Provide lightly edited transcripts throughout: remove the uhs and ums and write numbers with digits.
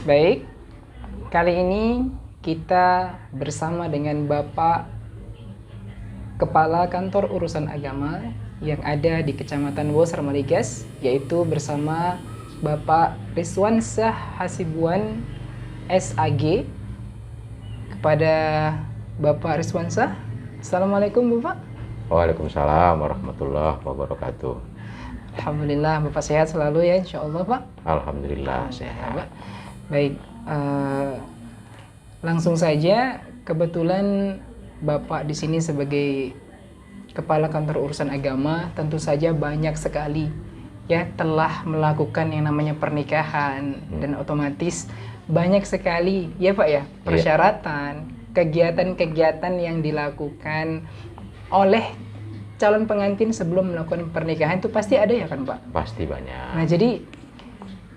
Baik, kali ini kita bersama dengan Bapak Kepala Kantor Urusan Agama yang ada di Kecamatan Wosar Maligas, yaitu bersama Bapak Rizwansyah Hasibuan SAG. Kepada Bapak Rizwansyah, Assalamualaikum Bapak. Waalaikumsalam warahmatullahi wabarakatuh. Alhamdulillah Bapak sehat selalu ya, insya Allah Pak. Alhamdulillah sehat. Pak. Baik, langsung saja, kebetulan Bapak di sini sebagai Kepala Kantor Urusan Agama, tentu saja banyak sekali ya telah melakukan yang namanya pernikahan dan otomatis banyak sekali ya Pak ya persyaratan, kegiatan-kegiatan yang dilakukan oleh calon pengantin sebelum melakukan pernikahan itu pasti ada ya kan Pak? Pasti banyak. Nah jadi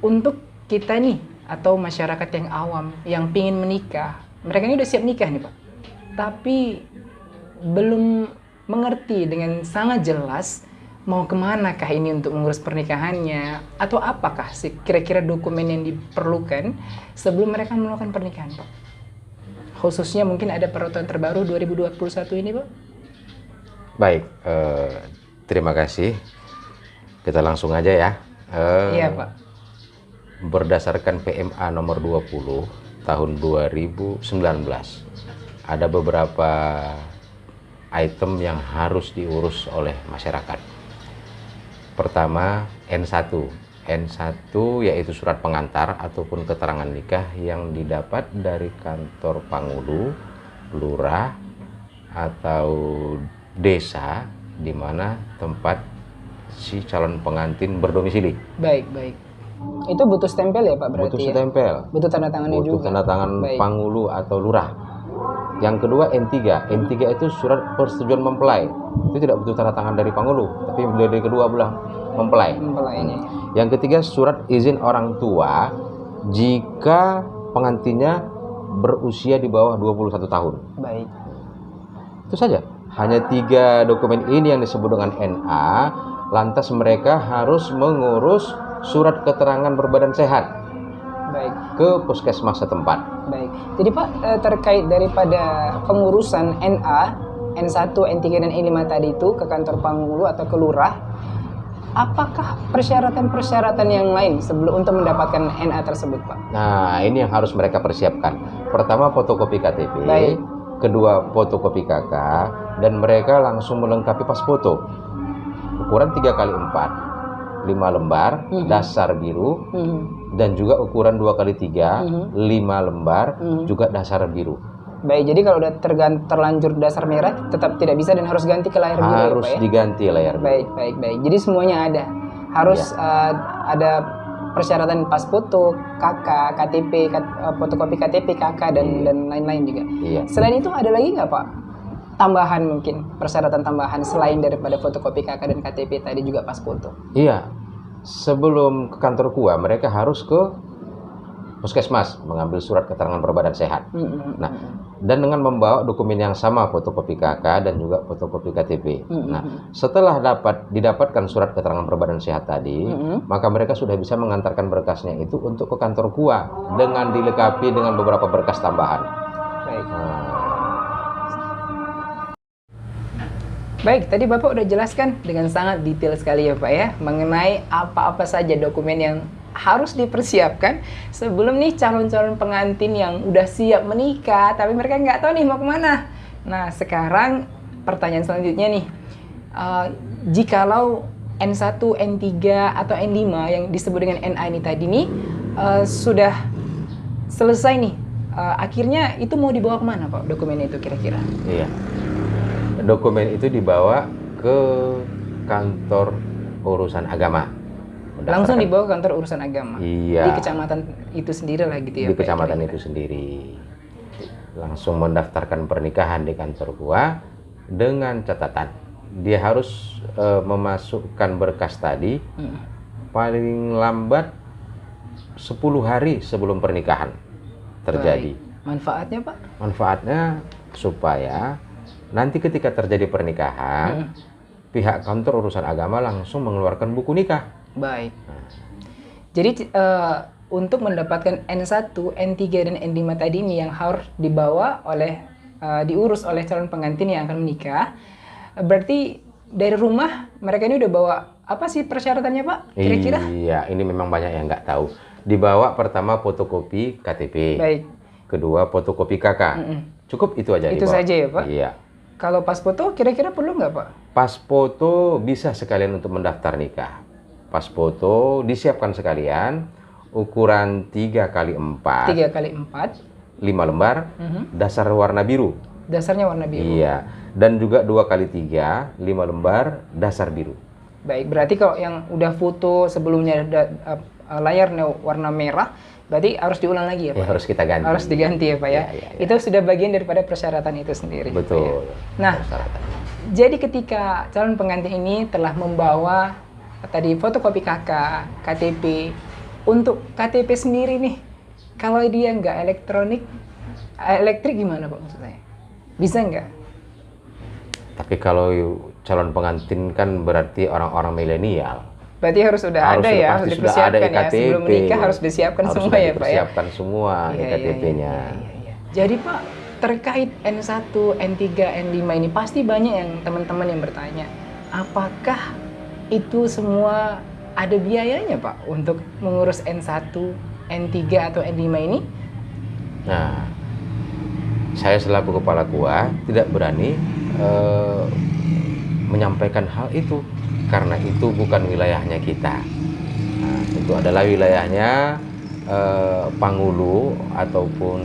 untuk kita nih atau masyarakat yang awam yang pingin menikah, mereka ini udah siap nikah nih Pak, tapi belum mengerti dengan sangat jelas mau kemanakah ini untuk mengurus pernikahannya, atau apakah sih kira-kira dokumen yang diperlukan sebelum mereka melakukan pernikahan Pak? Khususnya mungkin ada peraturan terbaru 2021 ini Pak. Baik, terima kasih. Kita langsung aja ya. Iya Pak. Berdasarkan PMA nomor 20 tahun 2019, ada beberapa item yang harus diurus oleh masyarakat. Pertama, N1. N1 yaitu surat pengantar ataupun keterangan nikah yang didapat dari kantor Pangulu, lurah, atau desa di mana tempat si calon pengantin berdomisili. Baik. Itu butuh stempel ya Pak berarti? Butuh stempel. Butuh tanda tangannya juga? Butuh tanda tangan Pangulu atau lurah. Yang kedua N3. N3 itu surat persetujuan mempelai. Itu tidak butuh tanda tangan dari Pangulu, tapi dari kedua belah mempelai. Mempelainya. Yang ketiga surat izin orang tua jika pengantinnya berusia di bawah 21 tahun. Baik. Itu saja. Hanya 3 dokumen ini yang disebut dengan NA. Lantas mereka harus mengurus surat keterangan berbadan sehat. Baik. Ke puskesmas setempat. Baik. Jadi Pak, terkait daripada pengurusan NA, N1, N3 dan N5 tadi itu ke kantor Pangulu atau ke lurah, apakah persyaratan-persyaratan yang lain sebelum untuk mendapatkan NA tersebut Pak? Nah, ini yang harus mereka persiapkan. Pertama, fotokopi KTP. Baik. Kedua, fotokopi KK, dan mereka langsung melengkapi pas foto. Ukuran 3x4, 5 lembar, dasar biru, dan juga ukuran 2x3, 5 lembar, juga dasar biru. Baik, jadi kalau udah terlanjur dasar merah, tetap tidak bisa dan harus ganti ke layar biru ya Pak ya? Harus diganti layar biru. Baik. Jadi semuanya ada. Harus ada persyaratan pas foto, KK, KTP, fotokopi KTP, KK, dan lain-lain juga. Iya. Selain itu ada lagi nggak Pak? Tambahan mungkin, persyaratan tambahan selain daripada fotokopi KK dan KTP tadi juga pas foto? Iya. Sebelum ke kantor KUA, mereka harus ke puskesmas mengambil surat keterangan berbadan sehat. Nah, dan dengan membawa dokumen yang sama, fotokopi KK dan juga fotokopi KTP. Nah, setelah didapatkan surat keterangan berbadan sehat tadi, maka mereka sudah bisa mengantarkan berkasnya itu untuk ke kantor KUA dengan dilengkapi dengan beberapa berkas tambahan. Baik. Baik, tadi Bapak udah jelaskan dengan sangat detail sekali ya Pak ya, mengenai apa-apa saja dokumen yang harus dipersiapkan sebelum nih calon-calon pengantin yang udah siap menikah, tapi mereka nggak tahu nih mau kemana. Nah, sekarang pertanyaan selanjutnya nih, jikalau N1, N3, atau N5 yang disebut dengan NA ini tadi nih, sudah selesai nih, akhirnya itu mau dibawa kemana Pak dokumen itu kira-kira? Iya. Dokumen itu dibawa ke kantor urusan agama. Langsung dibawa ke kantor urusan agama? Iya. Di kecamatan itu sendiri lah gitu ya? Di kecamatan itu sendiri. Langsung mendaftarkan pernikahan di kantor KUA dengan catatan dia harus memasukkan berkas tadi paling lambat 10 hari sebelum pernikahan terjadi. Baik. Manfaatnya Pak? Manfaatnya supaya nanti ketika terjadi pernikahan, pihak kantor urusan agama langsung mengeluarkan buku nikah. Baik. Jadi untuk mendapatkan N1, N3 dan N5 tadi ini yang harus dibawa oleh diurus oleh calon pengantin yang akan menikah. Berarti dari rumah mereka ini udah bawa apa sih persyaratannya Pak? Kira-kira? Iya, ini memang banyak yang nggak tahu. Dibawa pertama fotokopi KTP. Baik. Kedua fotokopi KK. Cukup itu aja Itu dibawa. saja ya Pak? Iya. Kalau pas foto kira-kira perlu nggak Pak? Pas foto bisa sekalian untuk mendaftar nikah. Pas foto disiapkan sekalian ukuran 3x4. 3x4. 5 lembar, dasar warna biru. Dasarnya warna biru. Iya. Dan juga 2x3, 5 lembar, dasar biru. Baik, berarti kalau yang udah foto sebelumnya layarnya warna merah, berarti harus diulang lagi ya Pak? Ya, harus kita ganti. Harus diganti ya Pak ya? Ya. Itu sudah bagian daripada persyaratan itu sendiri. Betul. Pak, ya? Nah, jadi ketika calon pengantin ini telah membawa tadi fotokopi KK, KTP, untuk KTP sendiri nih, kalau dia nggak elektrik gimana Pak maksud saya? Bisa nggak? Tapi kalau calon pengantin kan berarti orang-orang milenial. Berarti harus sudah ada ya, harus dipersiapkan ya. Sebelum menikah harus disiapkan semua ya Pak ya? Harus dipersiapkan semua KTP-nya. Jadi Pak, terkait N1, N3, N5 ini pasti banyak yang teman-teman yang bertanya, apakah itu semua ada biayanya Pak untuk mengurus N1, N3 atau N5 ini? Nah, saya selaku kepala KUA tidak berani menyampaikan hal itu karena itu bukan wilayahnya kita. Nah, itu adalah wilayahnya Pangulu ataupun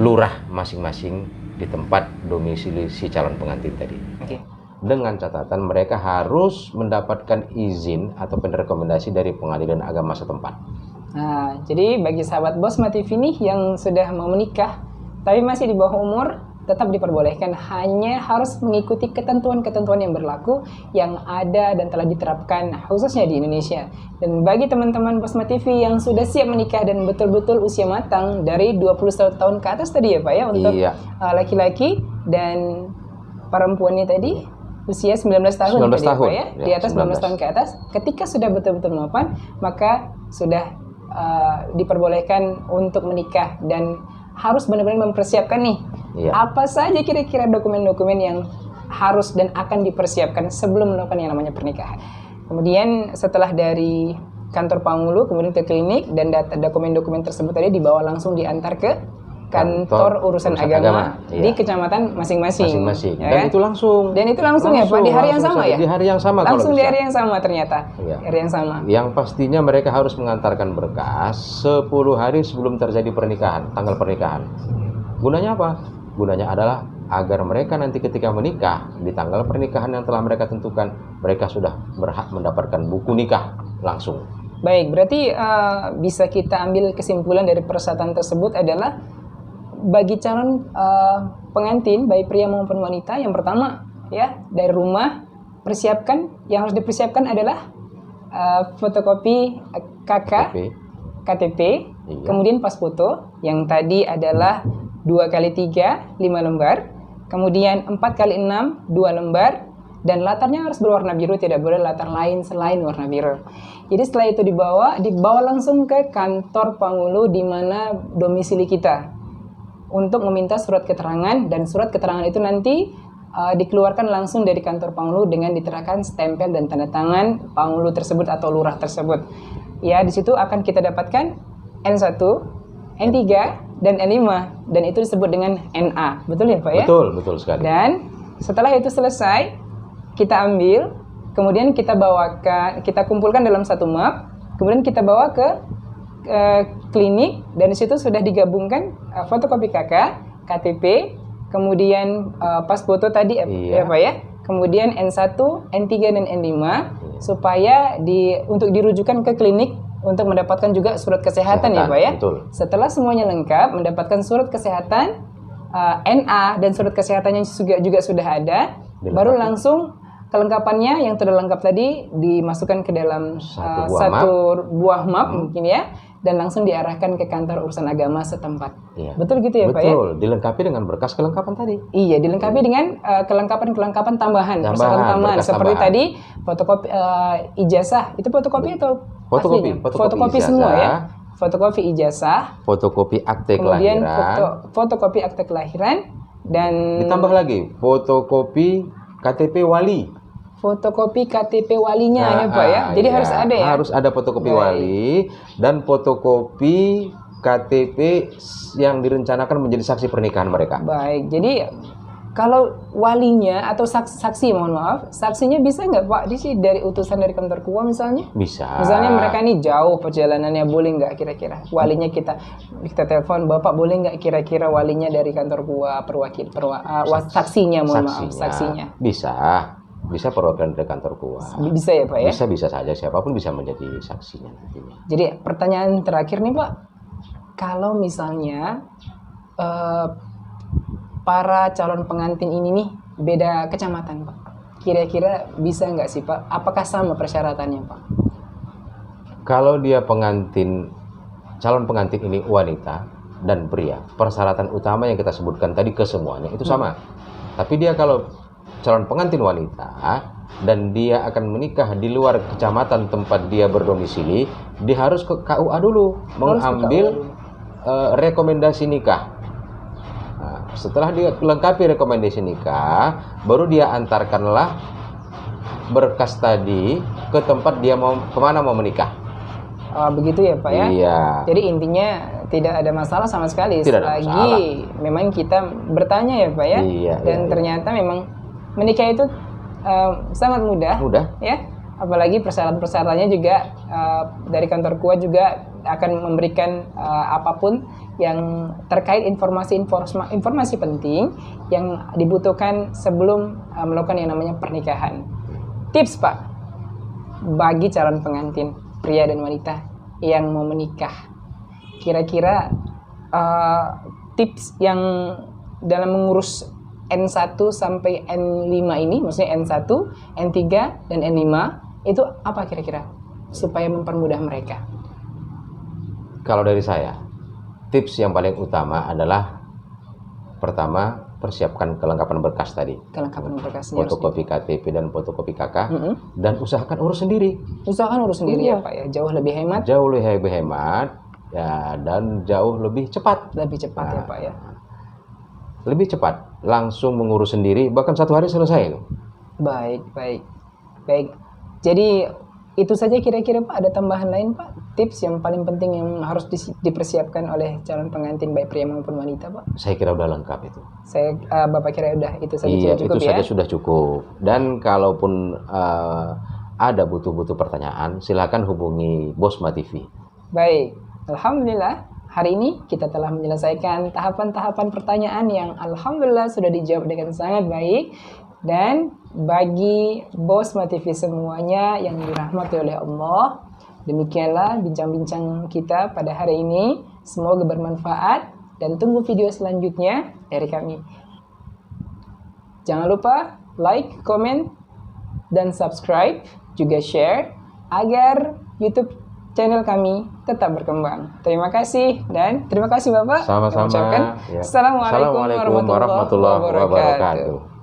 lurah masing-masing di tempat domisili si calon pengantin tadi. Oke. Dengan catatan mereka harus mendapatkan izin atau rekomendasi dari pengadilan agama setempat. Nah, jadi bagi sahabat Bosma TV nih yang sudah mau menikah tapi masih di bawah umur, tetap diperbolehkan, hanya harus mengikuti ketentuan-ketentuan yang berlaku yang ada dan telah diterapkan khususnya di Indonesia. Dan bagi teman-teman Bosma TV yang sudah siap menikah dan betul-betul usia matang dari 21 tahun ke atas tadi ya Pak ya untuk laki-laki, dan perempuannya tadi usia 19 tahun 19 tadi tahun. Pak ya, di atas 19 tahun ke atas, ketika sudah betul-betul mapan maka sudah diperbolehkan untuk menikah dan harus benar-benar mempersiapkan nih apa saja kira-kira dokumen-dokumen yang harus dan akan dipersiapkan sebelum melakukan yang namanya pernikahan. Kemudian setelah dari kantor Pangulu kemudian ke klinik, dan dokumen-dokumen tersebut tadi dibawa langsung diantar ke kantor urusan agama di kecamatan masing-masing. Ya, dan itu langsung. Dan itu langsung ya Pak, di hari yang sama ya? Di hari yang sama. Langsung di hari yang sama ternyata. Hari yang sama. Yang pastinya mereka harus mengantarkan berkas 10 hari sebelum terjadi pernikahan, tanggal pernikahan. Gunanya apa? Gunanya adalah agar mereka nanti ketika menikah di tanggal pernikahan yang telah mereka tentukan, mereka sudah berhak mendapatkan buku nikah langsung. Baik, berarti bisa kita ambil kesimpulan dari persyaratan tersebut adalah bagi calon pengantin baik pria maupun wanita, yang pertama ya dari rumah persiapkan, yang harus dipersiapkan adalah fotokopi KK, KTP, kemudian pas foto yang tadi adalah 2x3 5 lembar, kemudian 4x6 2 lembar, dan latarnya harus berwarna biru, tidak boleh latar lain selain warna biru. Jadi setelah itu dibawa langsung ke kantor Pangulu di mana domisili kita untuk meminta surat keterangan, dan surat keterangan itu nanti dikeluarkan langsung dari kantor Pangulu dengan diterakan stempel dan tanda tangan Pangulu tersebut atau lurah tersebut. Ya, di situ akan kita dapatkan N1, N3, dan N5, dan itu disebut dengan NA. Betul ya Pak ya? Betul sekali. Dan setelah itu selesai, kita ambil, kemudian kita kumpulkan dalam satu map, kemudian kita bawa ke klinik, dan di situ sudah digabungkan fotokopi KK, KTP, kemudian pas foto tadi ya Pak ya, kemudian N1, N3 dan N5 supaya untuk dirujukan ke klinik untuk mendapatkan juga surat kesehatan ya Pak ya. Betul. Setelah semuanya lengkap, mendapatkan surat kesehatan NA dan surat kesehatannya juga sudah ada, baru langsung kelengkapannya yang sudah lengkap tadi dimasukkan ke dalam satu buah map mungkin ya, dan langsung diarahkan ke kantor urusan agama setempat. Betul gitu ya Pak ya? Betul, dilengkapi dengan berkas kelengkapan tadi. Iya, dilengkapi dengan kelengkapan tambahan, persyaratan tambahan seperti tadi fotokopi ijazah, itu fotokopi atau fotokopi semua ya. fotokopi ijazah, fotokopi akte kemudian kelahiran, fotokopi akte kelahiran, dan ditambah lagi fotokopi KTP wali. fotokopi KTP walinya ya Pak ya. Jadi iya, harus ada ya. Harus ada fotokopi Baik. wali dan fotokopi KTP yang direncanakan menjadi saksi pernikahan mereka. Baik. Jadi kalau walinya atau saksi, mohon maaf, saksinya bisa nggak Pak dari utusan dari kantor KUA misalnya? Bisa. Misalnya mereka ini jauh perjalanannya, boleh nggak kira-kira walinya kita telepon, Bapak boleh nggak kira-kira walinya dari kantor KUA saksinya, mohon maaf, saksinya. Bisa perwakilan dari kantor KUA. Bisa ya Pak ya? Bisa saja, siapapun bisa menjadi saksinya nantinya. Jadi pertanyaan terakhir nih Pak, kalau misalnya para calon pengantin ini nih beda kecamatan Pak, kira-kira bisa nggak sih Pak? Apakah sama persyaratannya Pak? Kalau dia calon pengantin ini wanita dan pria, persyaratan utama yang kita sebutkan tadi kesemuanya itu sama. Tapi dia kalau calon pengantin wanita dan dia akan menikah di luar kecamatan tempat dia berdomisili, dia harus ke KUA dulu mengambil rekomendasi nikah. Nah, setelah dia lengkapi rekomendasi nikah, baru dia antarkanlah berkas tadi ke tempat dia kemana mau menikah. Begitu ya Pak ya? Iya. Jadi intinya tidak ada masalah sama sekali selagi memang kita bertanya ya Pak ya. Iya, dan ternyata memang menikah itu sangat mudah. Ya. Apalagi persyaratan-persyaratannya juga dari kantor KUA juga akan memberikan apapun yang terkait informasi penting yang dibutuhkan sebelum melakukan yang namanya pernikahan. Tips Pak bagi calon pengantin pria dan wanita yang mau menikah, kira-kira tips yang dalam mengurus N1 sampai N5 ini, maksudnya N1, N3, dan N5 itu apa kira-kira supaya mempermudah mereka? Kalau dari saya, tips yang paling utama adalah pertama, persiapkan kelengkapan berkas tadi. Kelengkapan berkasnya. Fotokopi KTP dan fotokopi KK. Dan usahakan urus sendiri. Usahakan urus sendiri ya Pak ya, jauh lebih hemat. Jauh lebih hemat ya, dan jauh lebih cepat. Lebih cepat ya Pak ya. Lebih cepat, langsung mengurus sendiri, bahkan 1 hari selesai. Baik. Jadi itu saja kira-kira Pak, ada tambahan lain Pak? Tips yang paling penting yang harus dipersiapkan oleh calon pengantin baik pria maupun wanita Pak? Saya kira udah lengkap itu. Bapak kira udah itu saja sudah cukup itu ya? saja sudah cukup. Dan kalaupun ada butuh silakan hubungi Bosma TV. Baik, alhamdulillah. Hari ini kita telah menyelesaikan tahapan-tahapan pertanyaan yang alhamdulillah sudah dijawab dengan sangat baik. Dan bagi Bosma TV semuanya yang dirahmati oleh Allah, demikianlah bincang-bincang kita pada hari ini. Semoga bermanfaat dan tunggu video selanjutnya dari kami. Jangan lupa like, comment, dan subscribe, juga share agar YouTube channel kami tetap berkembang. Terima kasih dan terima kasih Bapak. Sama-sama. Assalamualaikum warahmatullahi wabarakatuh.